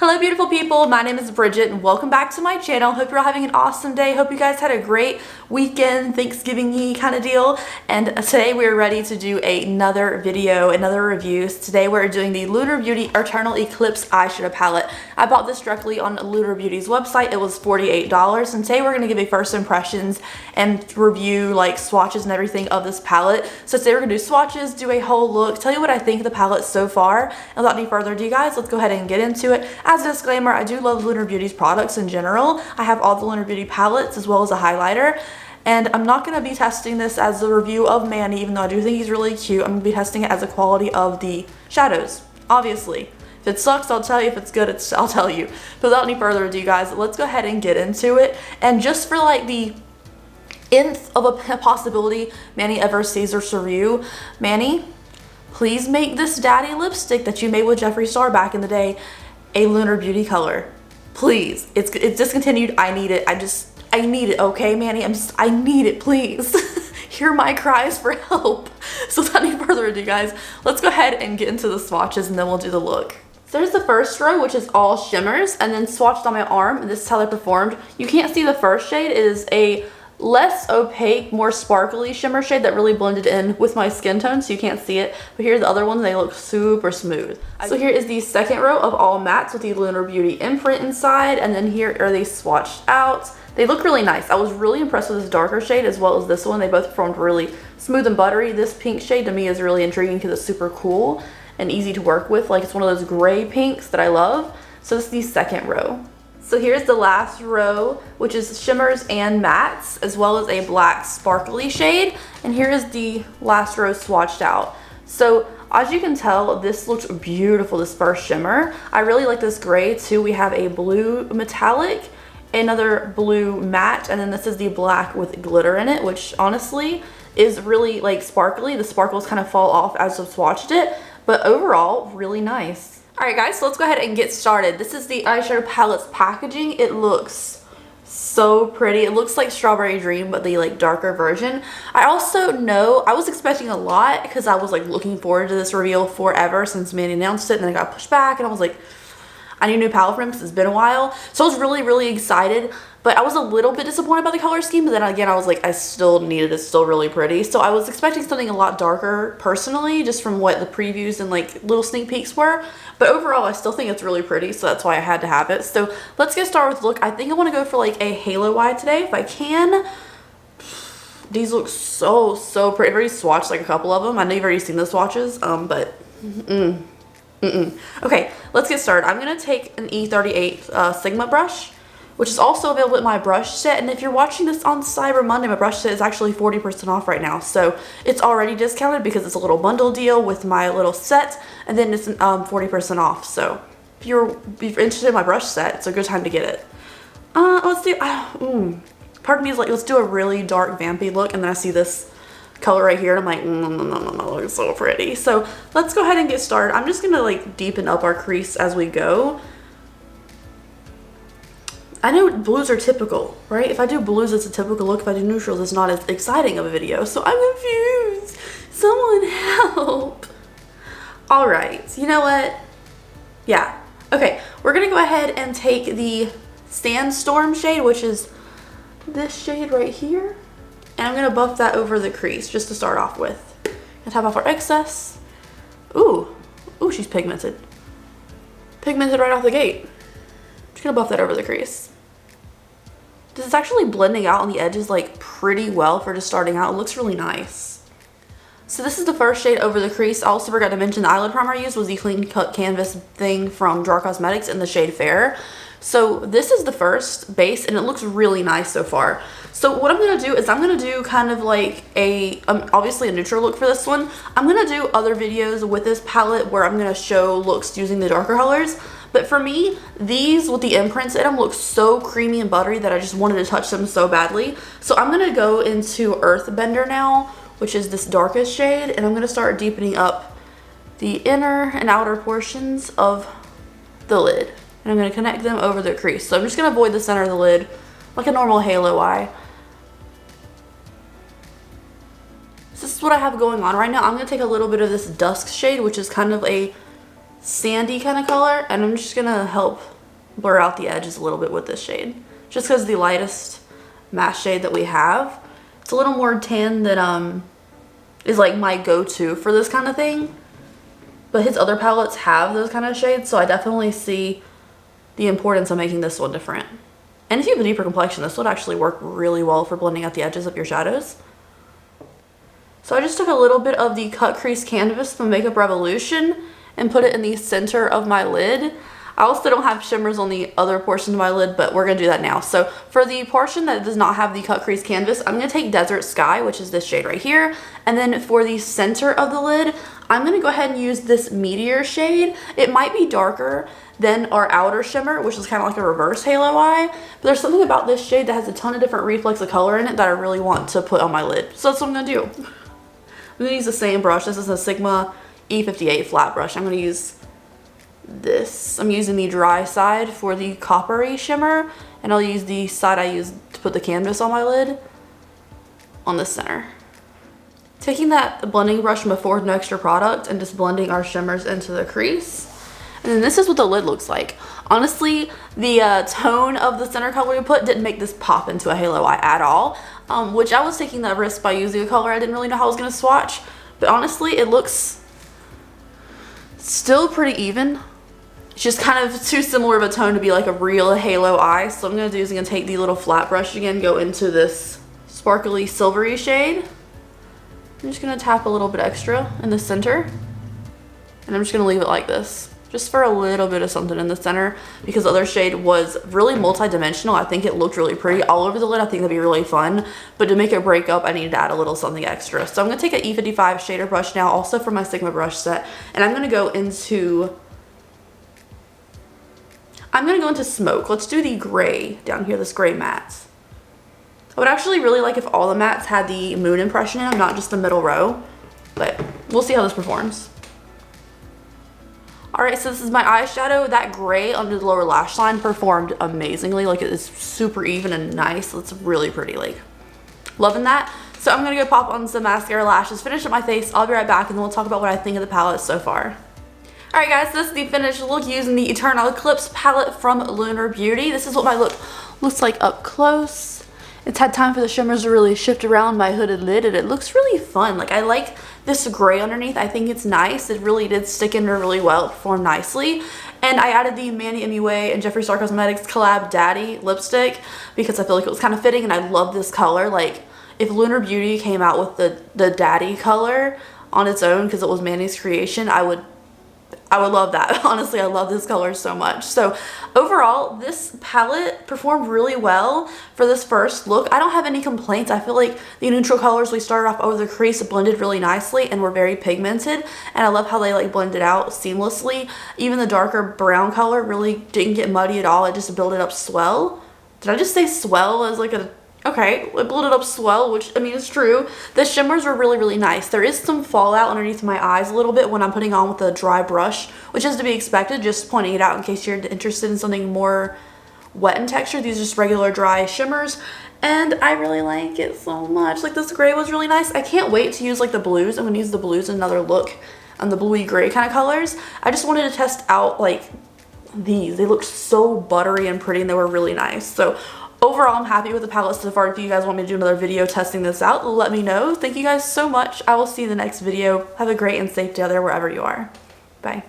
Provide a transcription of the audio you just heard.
Hello beautiful people, my name is Bridget and welcome back to my channel. Hope you're all having an awesome day. Hope you guys had a great weekend, Thanksgiving-y kind of deal. And today we're ready to do another video, another review. Today we're doing the Lunar Beauty Eternal Eclipse eyeshadow palette. I bought this directly on Lunar Beauty's website. It was $48 and today we're going to give a first impressions and review like swatches and everything of this palette. So today we're going to do swatches, do a whole look, tell you what I think of the palette so far. And without any further ado guys, let's go ahead and get into it. As a disclaimer, I do love Lunar Beauty's products in general. I have all the Lunar Beauty palettes as well as a highlighter. And I'm not going to be testing this as a review of Manny, even though I do think he's really cute. I'm going to be testing it as a quality of the shadows, obviously. If it sucks, I'll tell you. If it's good, I'll tell you. But without any further ado, guys, let's go ahead and get into it. And just for like the nth of a possibility Manny ever sees this review, Manny, please make this Daddy lipstick that you made with Jeffree Star back in the day a Lunar Beauty color. Please. It's discontinued. I need it. I need it, okay, Manny? I need it, please. Hear my cries for help. So without any further ado, guys, let's go ahead and get into the swatches and then we'll do the look. So there's the first row, which is all shimmers, and then swatched on my arm, and this is how they performed. You can't see the first shade. It is a less opaque, more sparkly shimmer shade that really blended in with my skin tone, so you can't see it. But here's the other ones, they look super smooth. So here is the second row of all mattes with the Lunar Beauty imprint inside, and then here are they swatched out. They look really nice. I was really impressed with this darker shade as well as this one. They both performed really smooth and buttery. This pink shade to me is really intriguing because it's super cool and easy to work with. Like, it's one of those gray pinks that I love. So this is the second row. So here's the last row, which is shimmers and mattes, as well as a black sparkly shade. And here is the last row swatched out. So as you can tell, this looks beautiful, this first shimmer. I really like this gray too. We have a blue metallic, another blue matte, and then this is the black with glitter in it, which honestly is really like sparkly. The sparkles kind of fall off as I've swatched it, but overall, really nice. Alright guys, so let's go ahead and get started. This is the eyeshadow palette's packaging. It looks so pretty. It looks like Strawberry Dream, but the like darker version. I also know, I was expecting a lot because I was like looking forward to this reveal forever since Manny announced it, and then it got pushed back, and I was like, I need a new palette for him because it's been a while. So I was really excited, but I was a little bit disappointed about the color scheme, but then again, I was like, I still need it. It's still really pretty. So I was expecting something a lot darker personally, just from what the previews and like little sneak peeks were. But overall, I still think it's really pretty, so that's why I had to have it. So let's get started with the look. I think I want to go for like a halo eye today if I can. These look so pretty. I've already swatched like a couple of them. I know you've already seen the swatches, but Okay, let's get started. I'm going to take an E38 Sigma brush, which is also available in my brush set. And if you're watching this on Cyber Monday, my brush set is actually 40% off right now. So it's already discounted because it's a little bundle deal with my little set. And then it's 40% off. So if you're interested in my brush set, it's a good time to get it. Let's do, part of me is like, let's do a really dark vampy look. And then I see this color right here and I'm like, no, it's so pretty. So let's go ahead and get started. I'm just gonna like deepen up our crease as we go. I know blues are typical, right? If I do blues, it's a typical look. If I do neutrals, it's not as exciting of a video. So I'm confused. Someone help. All right, you know what? Yeah, okay. We're gonna go ahead and take the Sandstorm shade, which is this shade right here. And I'm going to buff that over the crease just to start off with. And tap off our excess. Ooh, she's pigmented. Pigmented right off the gate. Just going to buff that over the crease. This is actually blending out on the edges like pretty well for just starting out. It looks really nice. So this is the first shade over the crease. I also forgot to mention the eyelid primer I used was the Clean Cut Canvas thing from Draw Cosmetics in the shade Fair. So this is the first base and it looks really nice so far. So what I'm going to do is I'm going to do kind of like a, obviously a neutral look for this one. I'm going to do other videos with this palette where I'm going to show looks using the darker colors. But for me, these with the imprints in them look so creamy and buttery that I just wanted to touch them so badly. So I'm going to go into Earthbender now, which is this darkest shade. And I'm going to start deepening up the inner and outer portions of the lid. And I'm going to connect them over the crease. So I'm just going to avoid the center of the lid like a normal halo eye. So this is what I have going on right now. I'm going to take a little bit of this dusk shade, which is kind of a sandy kind of color, and I'm just gonna help blur out the edges a little bit with this shade, just because the lightest matte shade that we have. It's a little more tan that is like my go-to for this kind of thing, but his other palettes have those kind of shades, so I definitely see the importance of making this one different. And if you have a deeper complexion, this would actually work really well for blending out the edges of your shadows. So I just took a little bit of the cut crease canvas from Makeup Revolution and put it in the center of my lid. I also don't have shimmers on the other portion of my lid, but we're gonna do that now. So for the portion that does not have the cut crease canvas, I'm gonna take Desert Sky, which is this shade right here. And then for the center of the lid, I'm gonna go ahead and use this Meteor shade. It might be darker than our outer shimmer, which is kind of like a reverse halo eye. But there's something about this shade that has a ton of different reflex of color in it that I really want to put on my lid. So that's what I'm gonna do. I'm gonna use the same brush. This is a Sigma E58 flat brush. I'm gonna use this. I'm using the dry side for the coppery shimmer, and I'll use the side I used to put the canvas on my lid on the center. Taking that blending brush from before with no extra product and just blending our shimmers into the crease. And then this is what the lid looks like. Honestly, the tone of the center color we put didn't make this pop into a halo eye at all, which I was taking that risk by using a color I didn't really know how I was going to swatch. But honestly, it looks still pretty even. It's just kind of too similar of a tone to be like a real halo eye. So what I'm going to do is I'm going to take the little flat brush again, go into this sparkly silvery shade. I'm just going to tap a little bit extra in the center. And I'm just going to leave it like this, just for a little bit of something in the center, because the other shade was really multi-dimensional. I think it looked really pretty all over the lid. I think that'd be really fun, but to make it break up, I needed to add a little something extra. So I'm going to take an E55 shader brush now, also from my Sigma brush set, and I'm going to go into Smoke. Let's do the gray down here, this gray matte. I would actually really like if all the mattes had the moon impression in them, not just the middle row, but we'll see how this performs. Alright, so this is my eyeshadow. That gray under the lower lash line performed amazingly. Like, it is super even and nice. It's really pretty, like, loving that. So I'm gonna go pop on some mascara lashes, finish up my face. I'll be right back, and then we'll talk about what I think of the palette so far. Alright guys, this is the finished look using the Eternal Eclipse palette from Lunar Beauty. This is what my look looks like up close. It's had time for the shimmers to really shift around my hooded lid, and it looks really fun. Like, I like this gray underneath. I think it's nice. It really did stick in there really well. It performed nicely. And I added the MannyMUA and Jeffree Star Cosmetics collab Baddie lipstick because I feel like it was kind of fitting, and I love this color. Like, if Lunar Beauty came out with the Baddie color on its own because it was Manny's creation, I would love that. Honestly, I love this color so much. So overall, this palette performed really well for this first look. I don't have any complaints. I feel like the neutral colors we started off over the crease blended really nicely and were very pigmented. And I love how they like blended out seamlessly. Even the darker brown color really didn't get muddy at all. It just built it up swell. Did I just say swell as like a... Okay, it built it up swell, which, I mean, it's true. The shimmers were really, really nice. There is some fallout underneath my eyes a little bit when I'm putting on with a dry brush, which is to be expected, just pointing it out in case you're interested in something more wet in texture. These are just regular dry shimmers, and I really like it so much. Like, this gray was really nice. I can't wait to use, like, the blues. I'm going to use the blues in another look on the bluey gray kind of colors. I just wanted to test out, like, these. They looked so buttery and pretty, and they were really nice. So overall, I'm happy with the palette so far. If you guys want me to do another video testing this out, let me know. Thank you guys so much. I will see you in the next video. Have a great and safe day out there wherever you are. Bye.